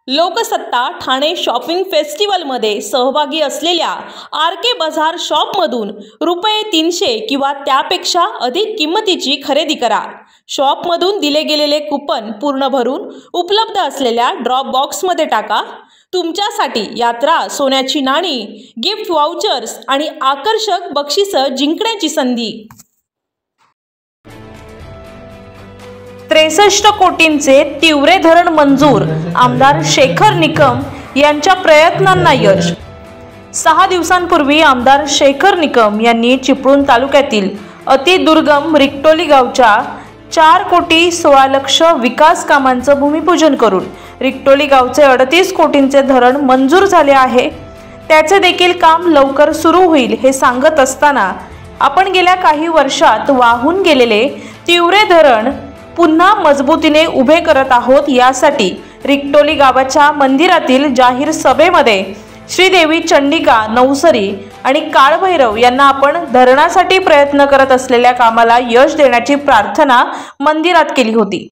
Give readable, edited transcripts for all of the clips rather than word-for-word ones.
Loksatta Thane shopping फेस्टिवलमध्ये सहभागी असलेल्या RK बाजार शॉपमधून ₹300 किंवा त्यापेक्षा अधिक किंमतीची खरेदी करा। शॉपमधून दिले गेलेले कूपन पूर्ण भरून उपलब्ध असलेल्या ड्रॉप बॉक्समध्ये टाका। तुमच्यासाठी यात्रा, सोन्याची नाणी, गिफ्ट वाउचर्स आणि आकर्षक बक्षिसं जिंकण्याची संधी। 63 कोटींचे तिवरे धरण मंजूर, आमदार शेखर निकम यांच्या प्रयत्नांना यश। 6 दिवसांपूर्वी आमदार शेखर निकम यांनी चिपळूण तालुक्यातील अतिदुर्गम रिक्टोली गावच्या 4,16,00,000 विकास कामांचं भूमिपूजन करून रिक्टोली गावचे 38 कोटींचे धरण मंजूर झाले आहे। त्याचे देखील काम लवकर सुरू होईल हे सांगत असताना आपण गेल्या काही वर्षात वाहून गेलेले तिवरे धरण पुन्हा मजबूतीने उभे करत आहोत। यासाठी रिक्टोली गावाच्या मंदिरातील जाहीर सभेमध्ये श्रीदेवी चंडिका नवसरी आणि काळभैरव यांना आपण धरणासाठी प्रयत्न करत असलेल्या कामाला यश देण्याची प्रार्थना मंदिरात केली होती।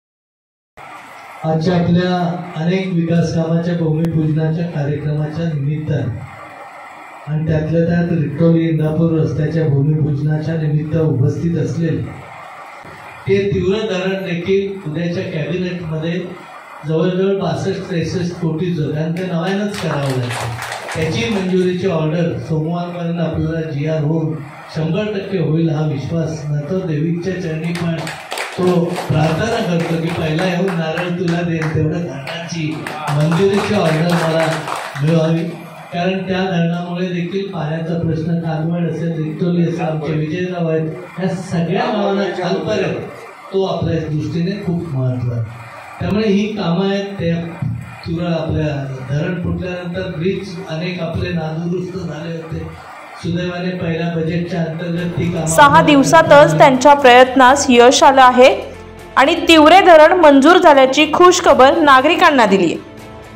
आजच्या आपल्या अनेक विकास कामाच्या भूमिपूजनाच्या कार्यक्रमाच्या निमित्ताने आणि त्यातल्या त्यात रिक्टोली इंदापूर रस्त्याच्या भूमिपूजनाच्या निमित्त उपस्थित असलेले ते तीव्र धरण देखील उद्याच्या कॅबिनेटमध्ये जवळजवळ 62-63 कोटीचं, कारण ते नव्यानंच करावं लागतं, त्याची मंजुरीची ऑर्डर सोमवारपर्यंत आपल्याला GR होऊन 100% होईल हा विश्वास नंतर देवीच्या चरणी पण तो प्रार्थना करतो की पहिला येऊन नारळ तुला देईल, तेवढं धरणाची मंजुरीची ऑर्डर मला मिळावी। कारण त्या धरणामुळे देखील पाण्याचा प्रश्न कालवड असेल, रिक्टोली असेल, आमचे विजयगाव आहेत, या सगळ्या गावांना खालपर्यंत तो आपल्या दृष्टीने खूप महत्त्व आहे। त्यामुळे ही कामं आहेत त्या तुरळ आपल्या धरण फुटल्यानंतर ब्रिज अनेक आपले नादुरुस्त झाले होते, सुदैवाने पहिल्या बजेटच्या अंतर्गत ती कामं 6 दिवसातच त्यांच्या प्रयत्नास यश आलं आहे आणि तिवरे धरण मंजूर झाल्याची खुशखबर नागरिकांना दिली।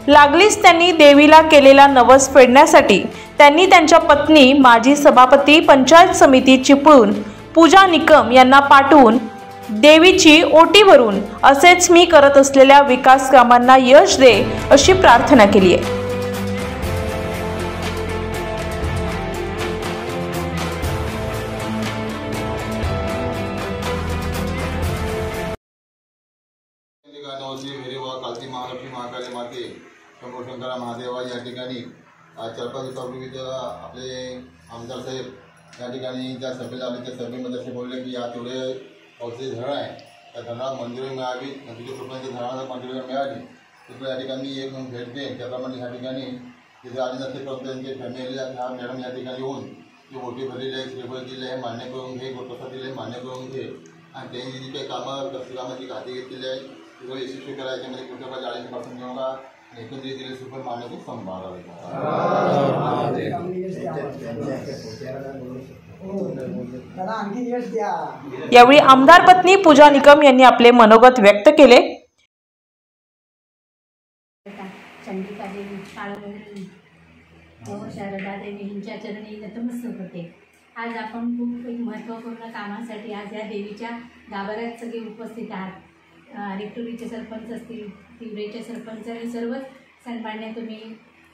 लागलीच त्यांनी देवीला केलेला नवस फेडण्यासाठी त्यांनी त्यांच्या पत्नी माजी सभापती पंचायत समिती चिपळूण पूजा निकम यांना पाठवून देवीची ओटी भरून असेच मी करत असलेल्या विकास कामांना यश दे अशी प्रार्थना केली आहे। महाकाली माते शंभो शंकरा महादेवा या ठिकाणी 4-5 दिवसापूर्वी आपले आमदार साहेब या ठिकाणी त्या सभेला आले, त्या सभेमध्ये असे बोलले की या तेवढे औषधी धरण आहे, त्या धरणाला मंजुरी मिळावी, नदीच्या कृपणाच्या धरणाला मंजुरी मिळाली तिकडे या ठिकाणी एक म्हणून भेट दे। त्याप्रमाणे या ठिकाणी तिथे आले नसते परंतु त्यांचे फॅमिली हा मॅडम या ठिकाणी येऊन ती ओटी भरलेली आहे, श्रीफळ दिले आहे, मान्य करून घे, गोप्रसाद दिले मान्य करून घे आणि त्यांनी जी काही कामाची खाती घेतलेली आहे तिथं यशस्वी करा। याच्यामध्ये कुठल्या 40% जेव्हा एकत्रित दिले सुपर मान्य करून संभाळावे। यावेळी आमदार पत्नी पूजा निकम यांनी आपले मनोगत व्यक्त केले। चंडिका देवी, काळभैरवी, शारदा देवी यांच्या चरणी नतमस्तक होते। आज आपण खूप एक महत्त्वपूर्ण कामासाठी आज या देवीच्या गाभाऱ्यात सगळे उपस्थित आहात। रिक्टोलीचे सरपंच असतील, तिवरेचे सरपंच आणि सर्वच सन्मान्य तुम्ही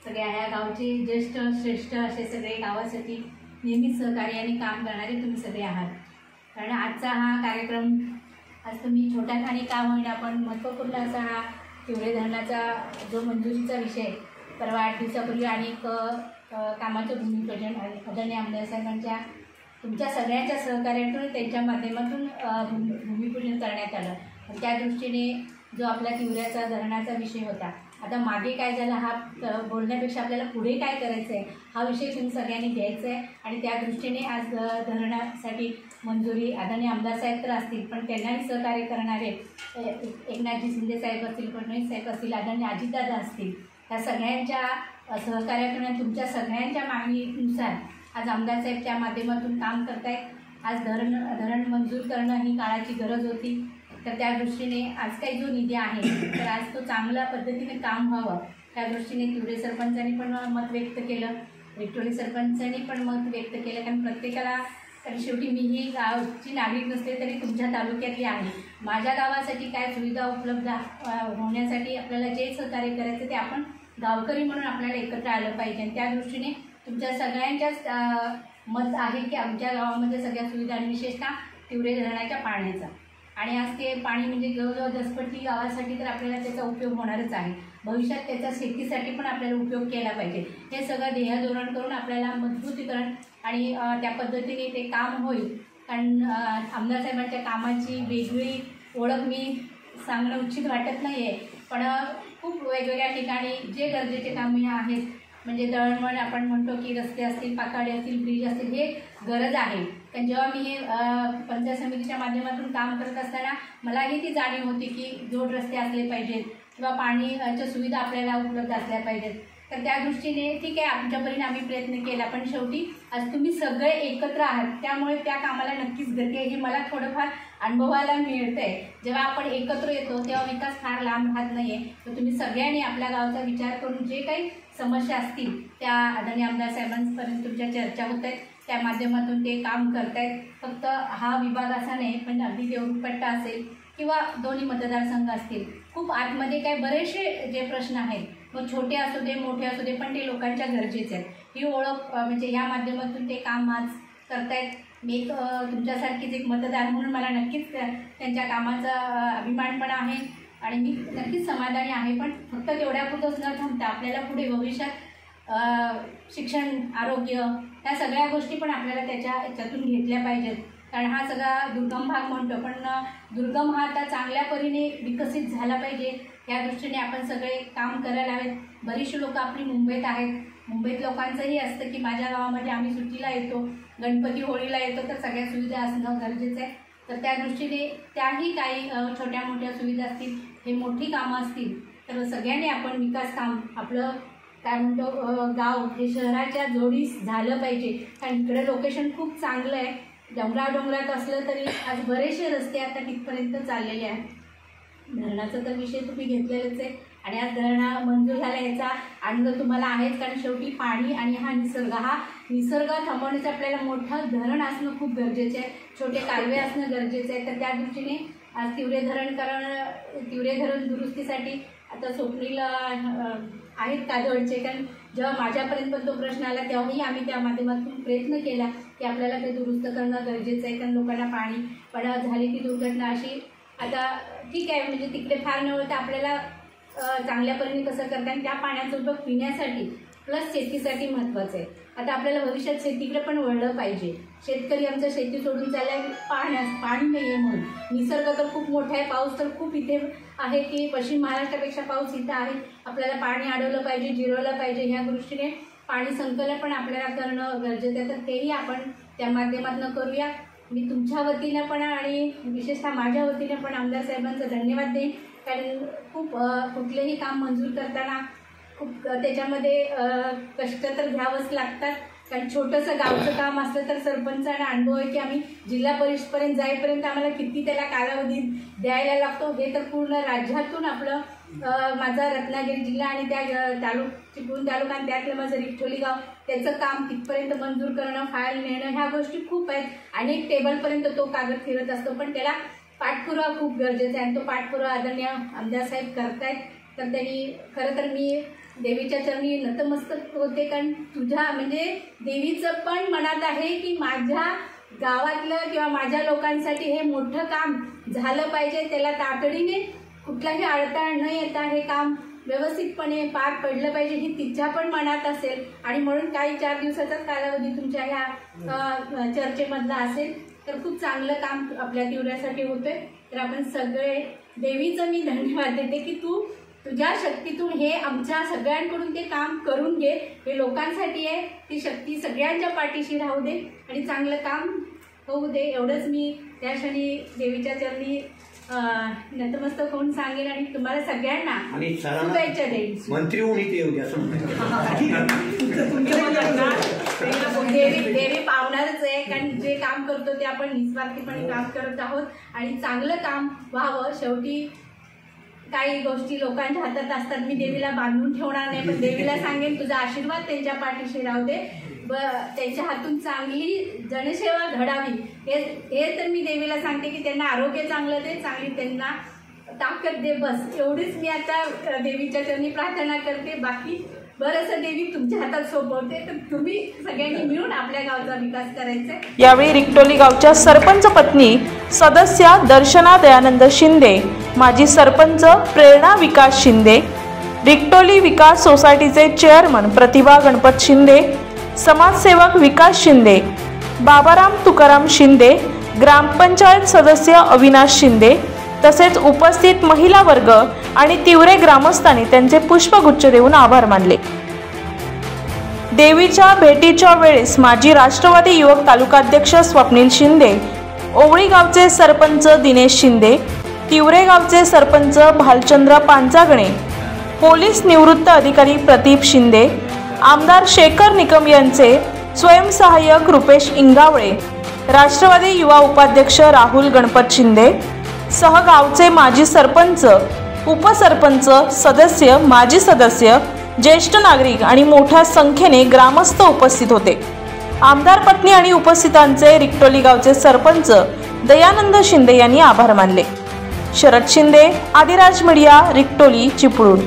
सगळ्या ह्या गावचे ज्येष्ठ श्रेष्ठ असे सगळे गावासाठी नेहमीच सहकार्य आणि काम करणारे तुम्ही सगळे आहात। कारण आजचा हा कार्यक्रम आज तुम्ही छोट्या ठाणी का होईना पण महत्त्वपूर्ण असा हा तिवरे धरणाचा जो मंजुरीचा विषय परवा 8 दिवसापूर्वी आणि कामाचं भूमिपूजन आदरणीय आमदार साहेबांच्या तुमच्या सगळ्यांच्या सहकार्यातून त्यांच्या माध्यमातून भूमिपूजन करण्यात आलं। त्या दृष्टीने जो आपला तिवऱ्याचा धरणाचा विषय होता, आता मागे काय झालं हा बोलण्यापेक्षा आपल्याला पुढे काय करायचं आहे हा विषय तुम्ही सगळ्यांनी घ्यायचा आहे आणि त्या दृष्टीने आज धरणासाठी मंजुरी आदरणीय आमदार साहेब तर असतील पण त्यांनाही सहकार्य करणारे एकनाथजी शिंदे साहेब असतील, फडणवीस साहेब असतील, आदरणीय अजितदादा असतील, त्या सगळ्यांच्या सहकार्यातून तुमच्या सगळ्यांच्या मागणीनुसार आज आमदार साहेबच्या माध्यमातून काम करतायत। आज धरण मंजूर करणं ही काळाची गरज होती, तर त्या दृष्टीने आज काही जो निधी आहे तर आज तो चांगल्या पद्धतीने काम व्हावं त्या दृष्टीने तिवरे सरपंचांनी पण मत व्यक्त केलं, रिक्टोली सरपंचांनी पण मत व्यक्त केलं। कारण प्रत्येकाला कारण शेवटी मी ही गावची नागरिक नसते तरी तुमच्या तालुक्यातली आहे, माझ्या गावासाठी काय सुविधा उपलब्ध होण्यासाठी आपल्याला जे सहकार्य करायचं ते आपण गावकरी म्हणून आपल्याला एकत्र आलं पाहिजे आणि त्या दृष्टीने तुमच्या सगळ्यांच्याच मत आहे की आमच्या गावामध्ये सगळ्या सुविधा आणि विशेषतः तिवरे धरणाच्या पाण्याचा आणि आज ते पाणी म्हणजे जवळजवळ दसपट्टी गावासाठी तर आपल्याला त्याचा उपयोग होणारच आहे. भविष्यात त्याचा शेतीसाठी पण आपल्याला उपयोग केला पाहिजे. हे सगळं ध्येयधोरण करून आपल्याला मजबूतीकरण आणि त्या पद्धतीने ते काम होईल. कारण आमदार साहेबांच्या कामाची वेगळी ओळख मी सांगणं उचित वाटत नाही आहे, पण खूप वेगवेगळ्या ठिकाणी जे गरजेचे कामे आहेत म्हणजे दळणवळण आपण म्हणतो की रस्ते असतील, पाकाडे असतील, ब्रिज असतील, हे गरज आहे. कारण जेव्हा मी हे पंचायत समितीच्या माध्यमातून काम करत असताना मलाही ती जाणीव होती की जोड रस्ते असले पाहिजेत किंवा पाण्याच्या सुविधा आपल्याला उपलब्ध असल्या पाहिजेत. तर त्या दृष्टीने ठीक आहे आमच्या परीने आम्ही प्रयत्न केला, पण शेवटी आज तुम्ही सगळे एकत्र आहात त्यामुळे त्या कामाला नक्कीच गती आहे. हे मला थोडंफार अनुभवायला मिळतं आहे. जेव्हा आपण एकत्र येतो तेव्हा विकास फार लांब राहत नाही आहे. तर तुम्ही सगळ्यांनी आपल्या गावाचा विचार करून जे काही समस्या असतील त्या आदरणीय आमदार साहेबांपर्यंत तुमच्या चर्चा होत आहेत, त्या माध्यमातून ते काम करत आहेत. फक्त हा विभाग असा नाही पण अगदी देऊळपट्टा असेल किंवा दोन्ही मतदारसंघ असतील, खूप आतमध्ये काय बरेचसे जे प्रश्न आहेत मग छोटे असू दे मोठे असू दे पण ते लोकांच्या गरजेचे आहेत. ही ओळख म्हणजे या माध्यमातून ते काम आज करतायत. मी एक तुमच्यासारखीच एक मतदार म्हणून मला नक्कीच त्यांच्या कामाचा अभिमान पण आहे आणि मी नक्कीच समाधानी आहे. पण फक्त तेवढ्यापुरतंच न थांबता आपल्याला पुढे भविष्यात शिक्षण, आरोग्य ह्या सगळ्या गोष्टी पण आपल्याला याच्यातून घेतल्या पाहिजेत. कारण हा सगळा दुर्गम भाग म्हणतो पण दुर्गम हा आता चांगल्या परीने विकसित झाला पाहिजे या दृष्टीने आपण सगळे काम करायला हवेत. बरीचशी लोकं आपली मुंबईत आहेत. मुंबईत लोकांचंही असतं की माझ्या गावामध्ये आम्ही सुट्टीला येतो, गणपती होळीला येतो, तर सगळ्या सुविधा असणं गरजेचं आहे. तर त्या दृष्टीने त्याही काही छोट्या मोठ्या सुविधा असतील, हे मोठी कामं असतील तर सगळ्यांनी आपण विकास काम आपलं काय म्हणतो गाव हे शहराच्या जोडीस झालं पाहिजे. कारण इकडे लोकेशन खूप चांगलं आहे. डोंगरात असलं तरी आज बरेचसे रस्ते आता तिथपर्यंत चाललेले आहेत. धरणाचा तर विषय तुम्ही घेतलेलाच आहे आणि आज धरणा मंजूर झाला याचा आनंद तुम्हाला आहेच. कारण शेवटी पाणी आणि हा निसर्ग थांबवण्याचं आपल्याला मोठं धरण असणं खूप गरजेचं आहे, छोटे कालवे असणं गरजेचं आहे. तर त्या दृष्टीने आज तिवरे धरण दुरुस्तीसाठी आता स्वप्नील आहेत काजोडचे. कारण जेव्हा माझ्यापर्यंत पण तो प्रश्न आला तेव्हाही आम्ही त्या माध्यमातून प्रयत्न केला की आपल्याला ते दुरुस्त करणं गरजेचं आहे. कारण लोकांना पाणी पण झाली ती दुर्घटना अशी आता ठीक आहे म्हणजे तिकडे फार न होतं आपल्याला चांगल्या परीने कसं करता आणि त्या पाण्याचा उपयोग पिण्यासाठी प्लस शेतीसाठी महत्त्वाचं आहे. आता आपल्याला भविष्यात शेतीकडे पण वळलं पाहिजे. शेतकरी आमचं शेती सोडून चाललाय पाणी नाही आहे म्हणून. निसर्ग तर खूप मोठा आहे, पाऊस तर खूप इथे आहे की पश्चिम महाराष्ट्रापेक्षा पाऊस इथं आहे. आपल्याला पाणी अडवलं पाहिजे, जिरवलं पाहिजे. ह्या दृष्टीने पाणी संकलन पण आपल्याला करणं गरजेचं आहे. तर तेही आपण त्या माध्यमातून करूया. मी तुमच्या वतीनं पण आणि विशेषतः माझ्या वतीनं पण आमदार साहेबांचं धन्यवाद देईन. कारण खूप कुठलेही काम मंजूर करताना खूप त्याच्यामध्ये कष्ट तर घ्यावंच लागतात. कारण छोटंसं गावचं काम असलं तर सरपंचांना अनुभव आहे की आम्ही जिल्हा परिषदपर्यंत जाईपर्यंत आम्हाला किती त्याला कालावधी द्यायला लागतो. हे तर पूर्ण राज्यातून आपलं माझा रत्नागिरी जिल्हा आणि त्या चिपळूण तालुका आणि त्यातलं माझं रिठोली गाव त्याचं काम तिथपर्यंत मंजूर करणं, फाईल नेणं ह्या गोष्टी खूप आहेत. अनेक टेबलपर्यंत तो कागद फिरत असतो पण त्याला पाठपुरावा खूप गरजेचा आहे आणि तो पाठपुरावा आदरणीय आमदार साहेब करतायत. तर त्यांनी खरं तर मी देवीच्या चरणी नतमस्तक होते. कारण तुझ्या म्हणजे देवीचं पण मनात आहे की माझ्या गावातलं किंवा माझ्या लोकांसाठी हे मोठं काम झालं पाहिजे. त्याला तातडीने कुठलाही अडथळा न येता हे काम व्यवस्थितपणे पार पडलं पाहिजे ही तिच्या पण मनात असेल आणि म्हणून काही 4 दिवसाचाच कालावधी तुमच्या ह्या चर्चेमधला असेल. तर खूप चांगलं काम आपल्या तिवऱ्यासाठी होतंय. तर आपण सगळे देवीचं मी धन्यवाद देते की तू तुझ्या शक्तीतून हे आमच्या सगळ्यांकडून ते काम करून घे. हे लोकांसाठी आहे, ती शक्ती सगळ्यांच्या पाठीशी राहू दे आणि चांगलं काम होऊ दे. एवढंच मी त्या क्षणी देवीच्या चरणी नतमस्तक होऊन सांगेन आणि तुम्हाला सगळ्यांना शुभेच्छा देईन. मंत्री होऊन इथे येऊ द्या. देवी पावणारच आहे. कारण जे काम करतो ते आपण निस्वार्थीपणे काम करत आहोत आणि चांगलं काम व्हावं. शेवटी काही गोष्टी लोकांच्या हातात असतात. मी देवीला बांधून ठेवणार नाही पण देवीला सांगेन तुझा आशीर्वाद त्यांच्या पाठीशी राहू दे. त्यांच्या हातून चांगली जनसेवा घडावी हे तर मी देवीला सांगते की त्यांना आरोग्य चांगलं दे, चांगली त्यांना ताकद दे, बस एवढीच मी आता देवीच्या चरणी प्रार्थना करते. बाकी बरंचसं देवी तुमच्या हातात सोपवते, तर तुम्ही सगळ्यांनी मिळून आपल्या गावचा विकास करायचा आहे. यावेळी रिक्टोली गावच्या सरपंच पत्नी सदस्य दर्शना दयानंद शिंदे, माजी सरपंच प्रेरणा विकास शिंदे, रिक्टोली विकास सोसायटीचे चेअरमन प्रतिभा गणपत शिंदे, समाजसेवक विकास शिंदे, बाबाराम तुकाराम शिंदे, ग्रामपंचायत सदस्य अविनाश शिंदे तसेच उपस्थित महिला वर्ग आणि तिवरे ग्रामस्थांनी त्यांचे पुष्पगुच्छ देऊन आभार मानले. देवीच्या भेटीच्या वेळेस माजी राष्ट्रवादी युवक तालुकाध्यक्ष स्वप्नील शिंदे, ओवळी गावचे सरपंच दिनेश शिंदे, तिवरे गावचे सरपंच भालचंद्र पांचागणे, पोलीस निवृत्त अधिकारी प्रदीप शिंदे, आमदार शेखर निकम यांचे स्वयंसहाय्यक रुपेश इंगावळे, राष्ट्रवादी युवा उपाध्यक्ष राहुल गणपत शिंदे सह गावचे माजी सरपंच, उपसरपंच, सदस्य, माजी सदस्य, ज्येष्ठ नागरिक आणि मोठ्या संख्येने ग्रामस्थ उपस्थित होते. आमदार पत्नी आणि उपस्थितांचे रिक्टोली गावचे सरपंच दयानंद शिंदे यांनी आभार मानले. शरद शिंदे, आदिराज मीडिया, रिक्टोली, चिपळूण.